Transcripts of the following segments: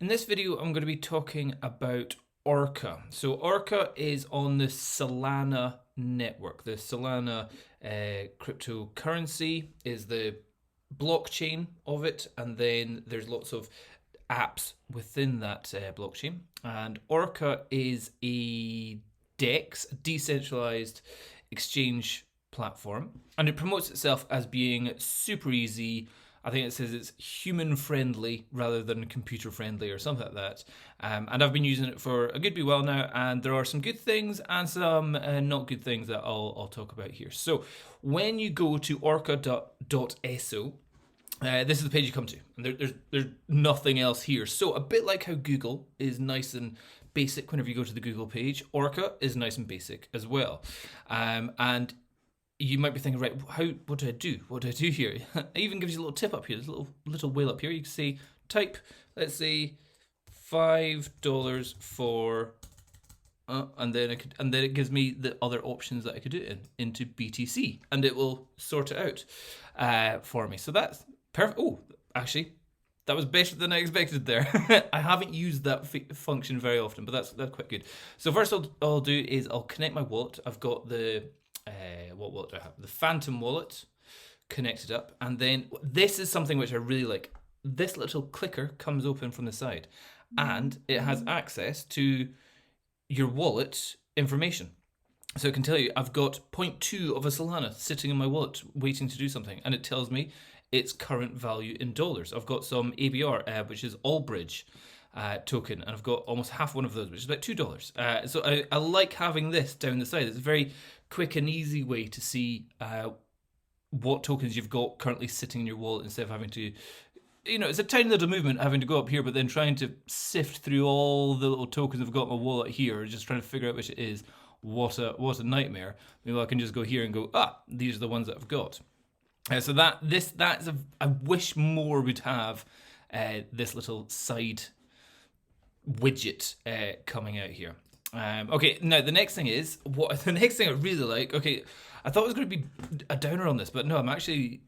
In this video, I'm going to be talking about Orca. So Orca is on the Solana network. The Solana cryptocurrency is the blockchain of it, and then there's lots of apps within that blockchain. And Orca is a DEX, decentralized exchange platform, and it promotes itself as being super easy. I think it says it's human friendly rather than computer friendly or something like that. And I've been using it for a good while now, and there are some good things and some not good things that I'll talk about here. So when you go to orca.so, this is the page you come to, and there's nothing else here. So a bit like how Google is nice and basic whenever you go to the Google page, Orca is nice and basic as well. And you might be thinking, right, what do I do? What do I do here? It even gives you a little tip up here. There's a little wheel up here. You can say, type, let's say, $5 for, and then it gives me the other options that I could do it into BTC, and it will sort it out for me. So that's perfect. Oh, actually, that was better than I expected there. I haven't used that function very often, but that's quite good. So first I'll do is I'll connect my wallet. I've got the what wallet do I have? The Phantom wallet connected up, and then this is something which I really like. This little clicker comes open from the side, and it has access to your wallet information. So it can tell you I've got 0.2 of a Solana sitting in my wallet waiting to do something, and it tells me its current value in dollars. I've got some ABR, which is Allbridge token, and I've got almost half one of those, which is about $2. So I like having this down the side. It's a very quick and easy way to see what tokens you've got currently sitting in your wallet, instead of having to, it's a tiny little movement having to go up here, but then trying to sift through all the little tokens I've got in my wallet here, just trying to figure out which it is. What a nightmare. Maybe I can just go here and go, these are the ones that I've got. So I wish more would have this little side widget coming out here. Okay, now the next thing I really like. Okay, I thought it was going to be a downer on this, but no,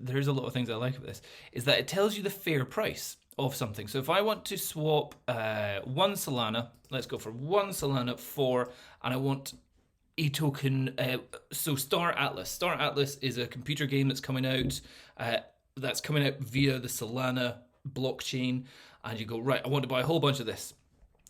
there's a lot of things I like about this. Is that it tells you the fair price of something. So if I want to swap one Solana, let's go for one Solana and I want a token. So Star Atlas. Star Atlas is a computer game that's coming out. That's coming out via the Solana blockchain, and you go, right, I want to buy a whole bunch of this.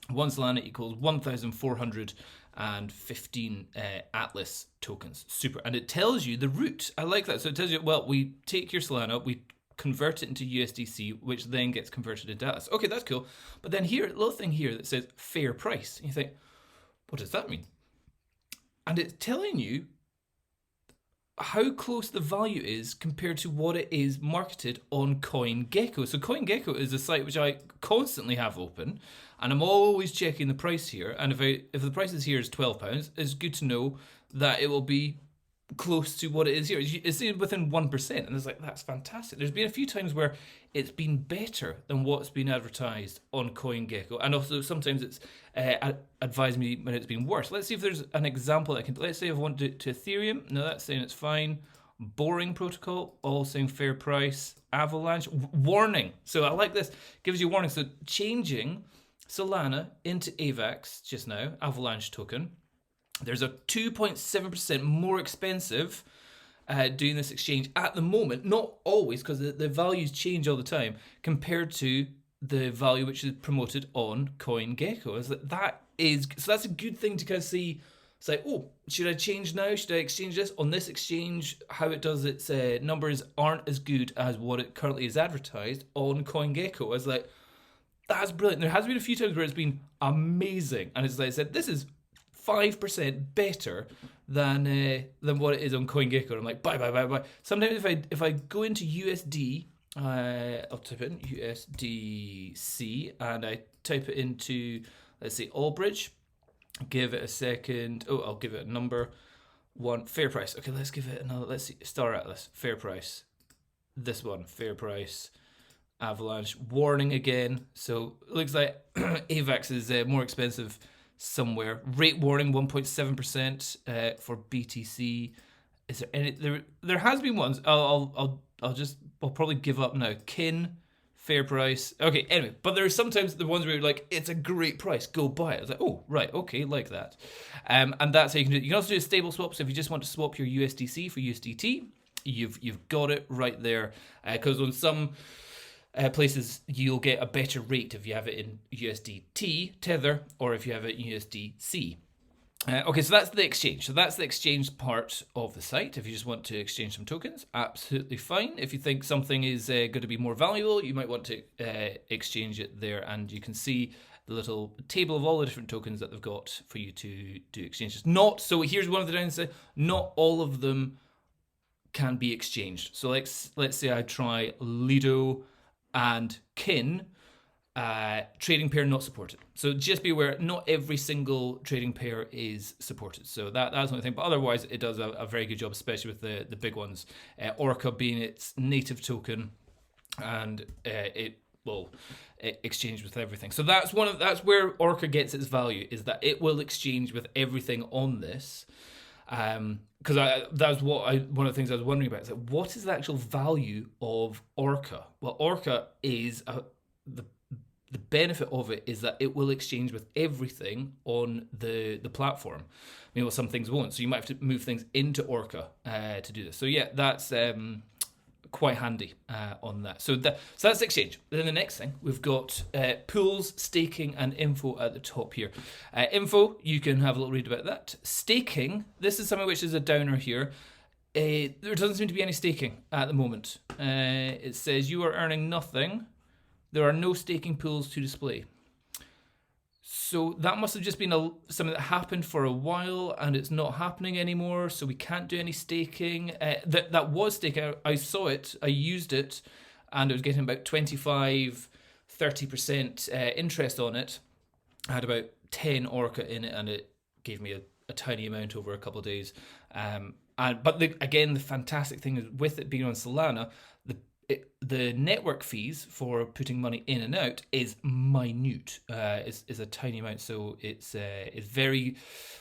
One Solana equals 1,415 Atlas tokens. Super. And it tells you the route. I like that. So it tells you, well, we take your Solana, we convert it into USDc, which then gets converted into Atlas. Okay, that's cool. But then here, a little thing here that says fair price. And you think, what does that mean? And it's telling you how close the value is compared to what it is marketed on CoinGecko. So CoinGecko is a site which I constantly have open, and I'm always checking the price here. And if the price is here is £12, it's good to know that it will be close to what it is here. It's within 1%, and it's like, that's fantastic. There's been a few times where it's been better than what's been advertised on CoinGecko, and also sometimes it's advised me when it's been worse. Let's see if there's an example I can. Let's say I want to Ethereum. No, that's saying it's fine. Boring protocol, all saying fair price. Avalanche, warning. So I like this. Gives you a warning. So changing Solana into AVAX just now, Avalanche token. There's a 2.7% more expensive doing this exchange at the moment. Not always, because the values change all the time, compared to the value which is promoted on CoinGecko. So that's a good thing to kind of see. It's like, oh, should I change now? Should I exchange this? On this exchange, how it does its numbers aren't as good as what it currently is advertised on CoinGecko. It's like, that's brilliant. There has been a few times where it's been amazing, and as I said, this is 5% better than what it is on CoinGecko. I'm like, buy. Sometimes if I go into USD, I'll type in USDc, and I type it into, let's say, Allbridge. Give it a second. Oh, I'll give it a number. One, fair price. Okay, let's give it another. Let's see, Star Atlas, fair price. This one, fair price. Avalanche, warning again. So it looks like AVAX is more expensive somewhere. Rate warning, 1.7% for BTC. Is there any? There has been ones. I'll probably give up now. Kin fair price. Okay, anyway, but there are sometimes the ones where you're like, it's a great price, go buy it. I was like, oh, right, okay, like that. And that's how you can do it. You can also do a stable swap. So if you just want to swap your USDC for USDT, you've got it right there. Because on some places, you'll get a better rate if you have it in USDT Tether or if you have it in USDC. Okay, so that's the exchange. So that's the exchange part of the site. If you just want to exchange some tokens, absolutely fine. If you think something is going to be more valuable, you might want to exchange it there. And you can see the little table of all the different tokens that they've got for you to do exchanges. So here's one of the downsides. Not all of them can be exchanged. So let's say I try Lido and Kin. Trading pair not supported. So just be aware, not every single trading pair is supported. So that's the only thing. But otherwise, it does a very good job, especially with the big ones. Orca being its native token, and it will exchange with everything. So that's where Orca gets its value, is that it will exchange with everything on this. Because one of the things I was wondering about is that what is the actual value of Orca? Well, Orca is the benefit of it is that it will exchange with everything on the platform. Well, some things won't, so you might have to move things into Orca to do this. So yeah, that's quite handy on that. So that's exchange. Then the next thing, we've got pools, staking, and info at the top here. Info, you can have a little read about that. Staking, this is something which is a downer here. There doesn't seem to be any staking at the moment. It says you are earning nothing. There are no staking pools to display. So that must have just been something that happened for a while and it's not happening anymore. So we can't do any staking. That was staking. I saw it, I used it, and it was getting about 25-30% interest on it. I had about 10 Orca in it and it gave me a tiny amount over a couple of days. But the fantastic thing is with it being on Solana, the network fees for putting money in and out is minute. Is a tiny amount, so it's very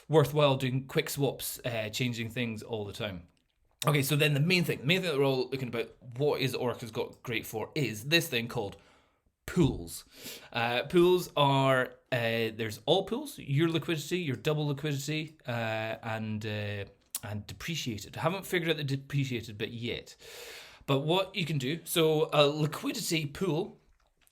worthwhile doing quick swaps, changing things all the time. Okay, so then the main thing that we're all looking about, what is Orca's got great for, is this thing called pools. Pools are there's all pools, your liquidity, your double liquidity, and depreciated. I haven't figured out the depreciated bit yet. But what you can do, so a liquidity pool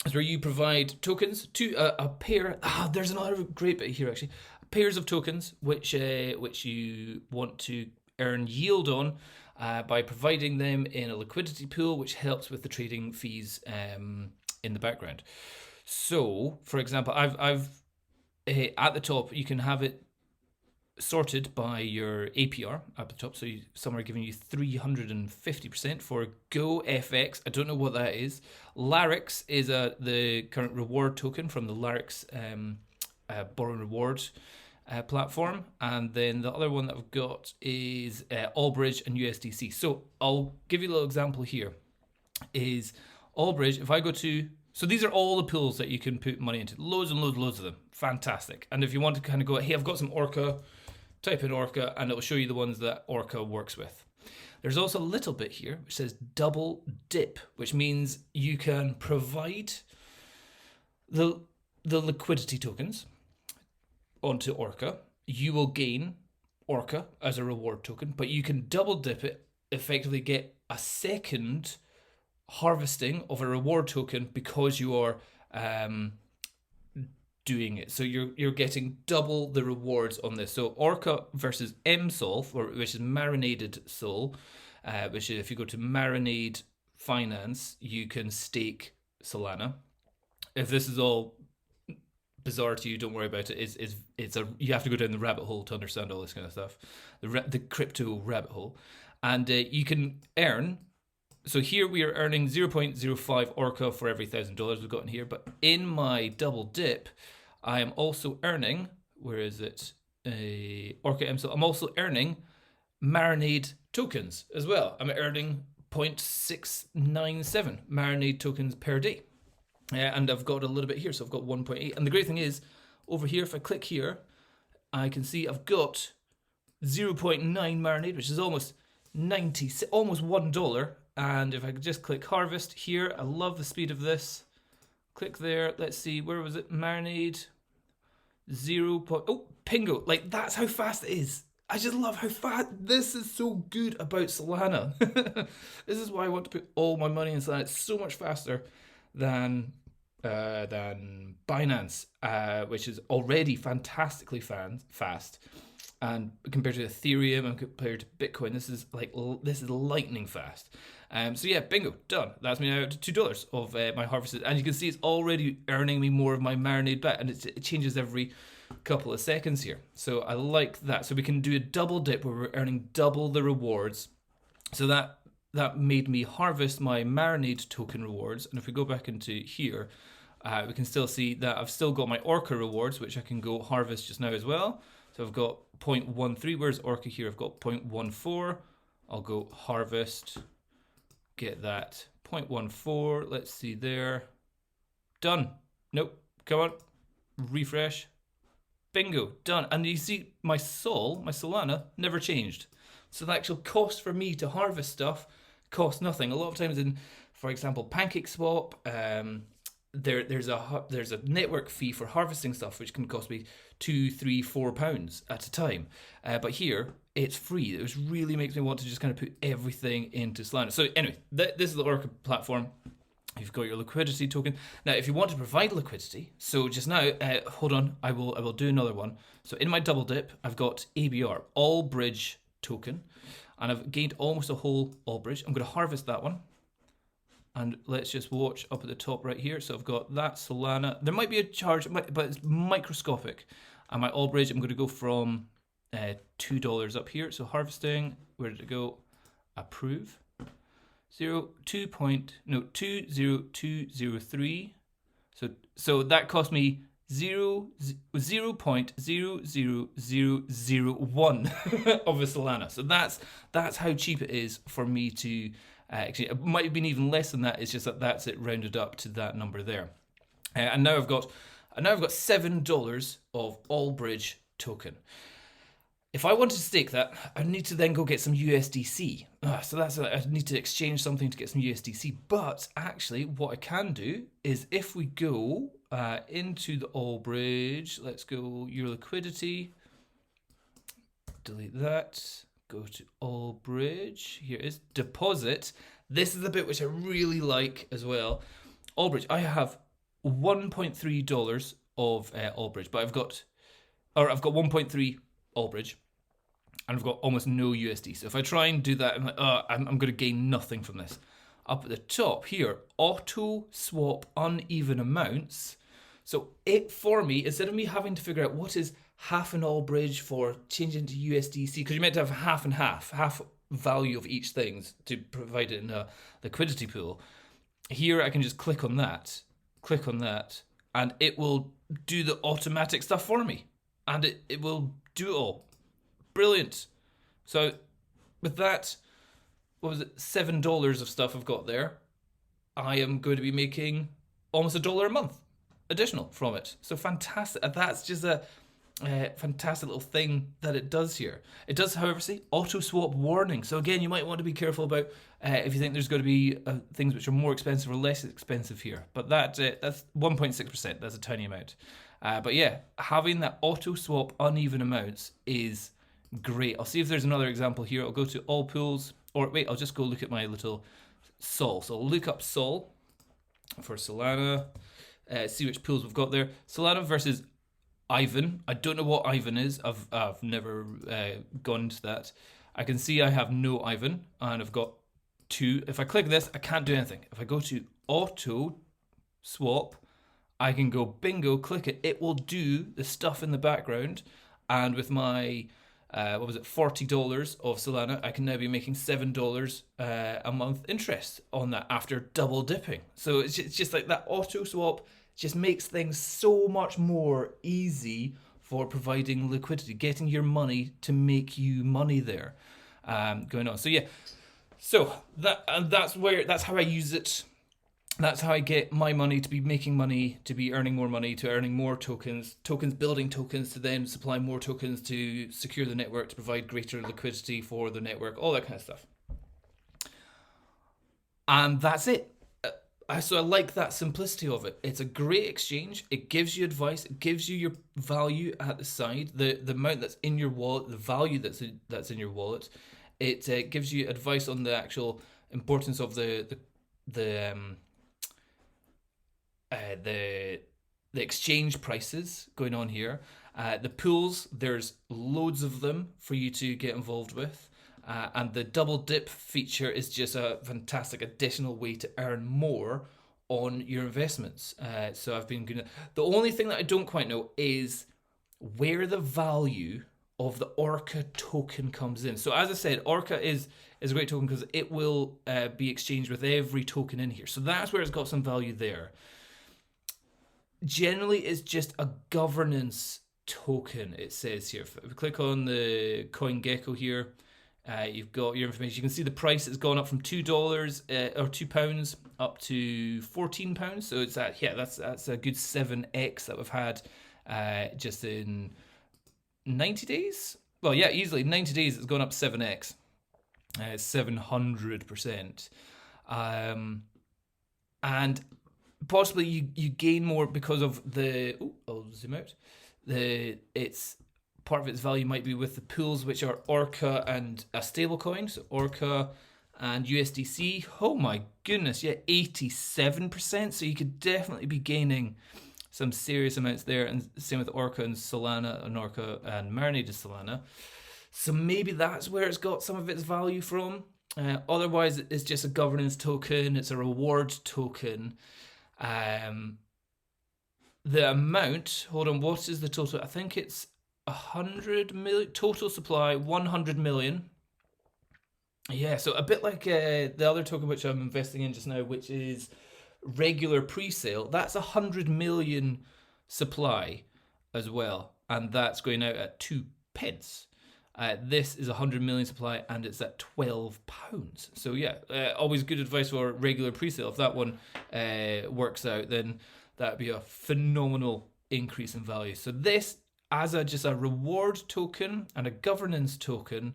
is where you provide tokens to a pair. There's another great bit here actually. Pairs of tokens which you want to earn yield on by providing them in a liquidity pool, which helps with the trading fees in the background. So, for example, I've at the top you can have it sorted by your APR at the top. So some are giving you 350% for Go FX. I don't know what that is. Larix is the current reward token from the Larix borrow and reward platform. And then the other one that I've got is Allbridge and USDC. So I'll give you a little example here. Is Allbridge, if I go to... So these are all the pools that you can put money into. Loads and loads of them. Fantastic. And if you want to kind of go, hey, I've got some Orca... Type in Orca and it'll show you the ones that Orca works with. There's also a little bit here which says double dip, which means you can provide the liquidity tokens onto Orca. You will gain Orca as a reward token, but you can double dip it, effectively get a second harvesting of a reward token because you are doing it. So you're getting double the rewards on this. So Orca versus MSOL, which is Marinated Sol, which is if you go to Marinade Finance, you can stake Solana. If this is all bizarre to you, don't worry about it. You have to go down the rabbit hole to understand all this kind of stuff. The crypto rabbit hole. And you can earn... So here we are earning 0.05 Orca for every $1,000 we've got in here. But in my double dip, I am also earning, where is it? Orca MSOL. I'm also earning Marinade tokens as well. I'm earning 0.697 Marinade tokens per day. And I've got a little bit here, so I've got 1.8. And the great thing is, over here, if I click here, I can see I've got 0.9 Marinade, which is almost $1. And if I could just click harvest here, I love the speed of this. Click there. Let's see, where was it? Marinade 0. Oh, Pingo. Like, that's how fast it is. I just love how fast. This is so good about Solana. This is why I want to put all my money in Solana. It's so much faster than Binance, which is already fantastically fast. And compared to Ethereum and compared to Bitcoin, this is lightning fast. So yeah, bingo, done. That's me now to $2 of my harvested, and you can see it's already earning me more of my Marinade bet, and it changes every couple of seconds here. So I like that. So we can do a double dip where we're earning double the rewards. So that made me harvest my Marinade token rewards, and if we go back into here, we can still see that I've still got my Orca rewards, which I can go harvest just now as well. So I've got 0.13. Where's Orca here? I've got 0.14. I'll go harvest. Get that 0.14. Let's see there. Done. Nope. Come on. Refresh. Bingo. Done. And you see my Solana never changed. So the actual cost for me to harvest stuff costs nothing. A lot of times in, for example, PancakeSwap, there's a network fee for harvesting stuff which can cost me £2, £3, £4 at a time, but here it's free. It really makes me want to just kind of put everything into Solana. So anyway, this is the Orca platform. You've got your liquidity token. Now, if you want to provide liquidity, so just now, hold on, I will do another one. So in my double dip, I've got ABR, All Bridge token, and I've gained almost a whole All Bridge. I'm going to harvest that one. And let's just watch up at the top right here. So I've got that Solana. There might be a charge, but it's microscopic. And my All Bridge, I'm going to go from $2 up here. So harvesting, where did it go? Approve. 20203. So that cost me 0.00001 of a Solana. So that's how cheap it is for me to actually. It might have been even less than that. It's just that's it rounded up to that number there. And now I've got $7 of All Bridge token. If I want to stake that, I need to then go get some USDC. So I need to exchange something to get some USDC. But actually, what I can do is if we go into the All Bridge, let's go your liquidity, delete that, go to All Bridge. Here is deposit. This is the bit which I really like as well. All Bridge. I have $1.3 of All Bridge, but I've got 1.3 All Bridge, and I've got almost no USD. So if I try and do that, I'm like, I'm going to gain nothing from this. Up at the top here, Autoswap uneven amounts. So it for me, instead of me having to figure out what is half an All Bridge for changing to USDC, because you're meant to have half and half value of each thing to provide it in a liquidity pool. Here I can just click on that, and it will do the automatic stuff for me. And it will do it all. Brilliant. So with that, what was it, $7 of stuff I've got there, I am going to be making almost $1 a month additional from it. So fantastic. That's just a fantastic little thing that it does here. It does, however, say auto swap warning. So again, you might want to be careful about if you think there's going to be things which are more expensive or less expensive here. But that's 1.6%. That's a tiny amount. But yeah, having that auto swap uneven amounts is great. I'll see if there's another example here. I'll go to all pools, or wait, I'll just go look at my little Sol. So I'll look up Sol for Solana, see which pools we've got there. Solana versus Ivan. I don't know what Ivan is. I've never gone into that. I can see I have no Ivan, and I've got 2. If I click this, I can't do anything. If I go to auto swap, I can go bingo, click it. It will do the stuff in the background. And with my, $40 of Solana, I can now be making $7 a month interest on that after double dipping. So it's just like that auto swap just makes things so much more easy for providing liquidity, getting your money to make you money there going on. So yeah, so that's how I use it. That's how I get my money to be making money, to be earning more money, to earning more tokens, building tokens to then supply more tokens to secure the network, to provide greater liquidity for the network, all that kind of stuff. And that's it. So I like that simplicity of it. It's a great exchange. It gives you advice. It gives you your value at the side, the amount that's in your wallet, the value that's in your wallet. It gives you advice on the actual importance of the exchange prices going on here. The pools, there's loads of them for you to get involved with. And the double dip feature is just a fantastic additional way to earn more on your investments. So I've been gonna. The only thing that I don't quite know is where the value of the Orca token comes in. So as I said, Orca is a great token because it will be exchanged with every token in here. So that's where it's got some value there. Generally, it's just a governance token. It says here. If we click on the CoinGecko here. You've got your information. You can see the price has gone up from $2 or £2 up to £14. So it's that's a good 7x that we've had just in 90 days. Well, yeah, easily 90 days. It's gone up 7x, 700%, and possibly you gain more because of the. I'll zoom out. Part of its value might be with the pools, which are Orca and a stablecoin. So Orca and USDc. Oh my goodness, yeah, 87%. So you could definitely be gaining some serious amounts there. And same with Orca and Solana, and Orca and Marinade Solana. So maybe that's where it's got some of its value from. Otherwise, it's just a governance token. It's a reward token. The amount, hold on, what is the total? I think it's 100 million total supply, 100 million. Yeah, so a bit like the other token which I'm investing in just now, which is regular pre-sale. That's 100 million supply as well, and that's going out at 2 pence. This is 100 million supply, and it's at £12. So yeah, always good advice for regular pre-sale. If that one works out, then that'd be a phenomenal increase in value. So this, as just a reward token and a governance token,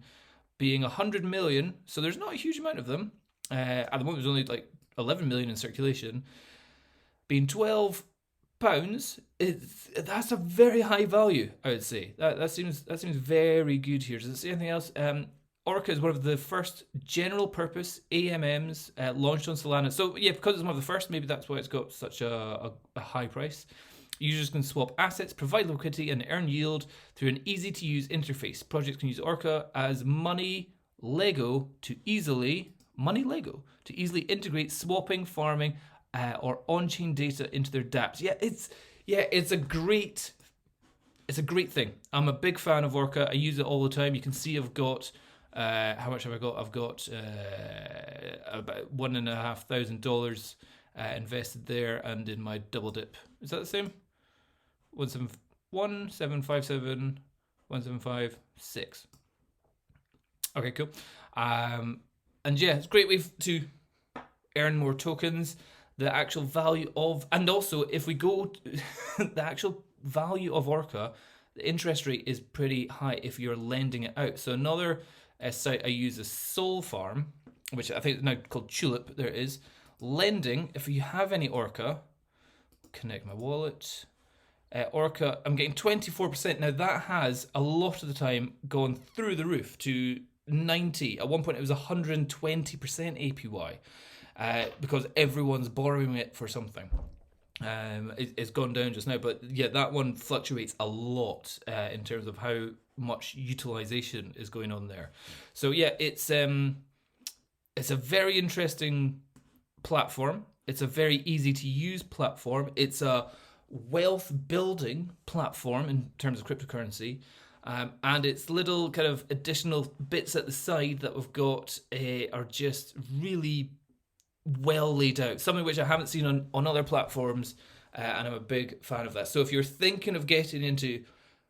being 100 million, so there's not a huge amount of them. At the moment, there's only like 11 million in circulation. Being £12, that's a very high value, I would say. That seems very good here. Does it say anything else? Orca is one of the first general purpose AMMs launched on Solana. So yeah, because it's one of the first, maybe that's why it's got such a high price. Users can swap assets, provide liquidity, and earn yield through an easy-to-use interface. Projects can use Orca as money Lego to easily integrate swapping, farming, or on-chain data into their dApps. It's a great thing. I'm a big fan of Orca. I use it all the time. You can see I've got how much have I got? I've got about $1,500 invested there, and in my double dip. Is that the same? 1,757, 1,756. Okay, cool. And yeah, it's a great way to earn more tokens. The actual value of, and also if we go the actual value of Orca, the interest rate is pretty high if you're lending it out. So another site I use is Soul Farm, which I think is now called Tulip. There it is. Lending, if you have any Orca, connect my wallet. Orca, I'm getting 24%. Now that has a lot of the time gone through the roof to 90. At one point it was 120% APY because everyone's borrowing it for something. It's gone down just now, but yeah, that one fluctuates a lot in terms of how much utilization is going on there. So yeah, it's a very interesting platform. It's a very easy to use platform. It's a wealth building platform in terms of cryptocurrency, and its little kind of additional bits at the side that we've got are just really well laid out, something which I haven't seen on other platforms, and I'm a big fan of that. So if you're thinking of getting into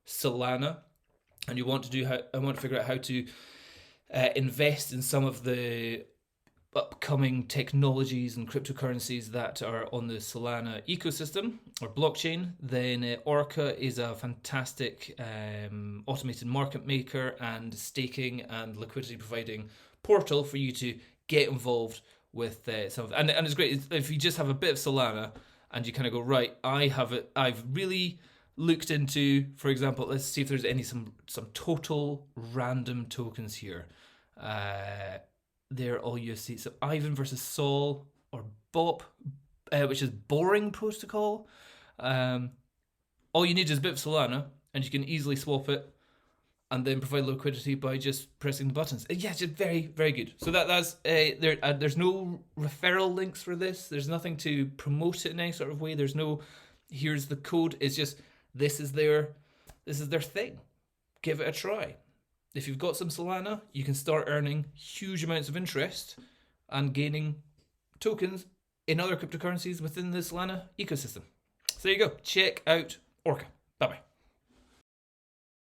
Solana and you want to figure out how to invest in some of the upcoming technologies and cryptocurrencies that are on the Solana ecosystem or blockchain, then Orca is a fantastic automated market maker and staking and liquidity providing portal for you to get involved with some of, and it's great if you just have a bit of Solana and you kind of go, right, I've really looked into, for example, let's see if there's some total random tokens here. They're all USDc. So Ivan versus Sol or Bop, which is boring protocol. All you need is a bit of Solana, and you can easily swap it, and then provide liquidity by just pressing the buttons. Yeah, it's just very, very good. So that's there's no referral links for this. There's nothing to promote it in any sort of way. There's no here's the code. It's just this is their thing. Give it a try. If you've got some Solana, you can start earning huge amounts of interest and gaining tokens in other cryptocurrencies within the Solana ecosystem. So there you go. Check out Orca. Bye-bye.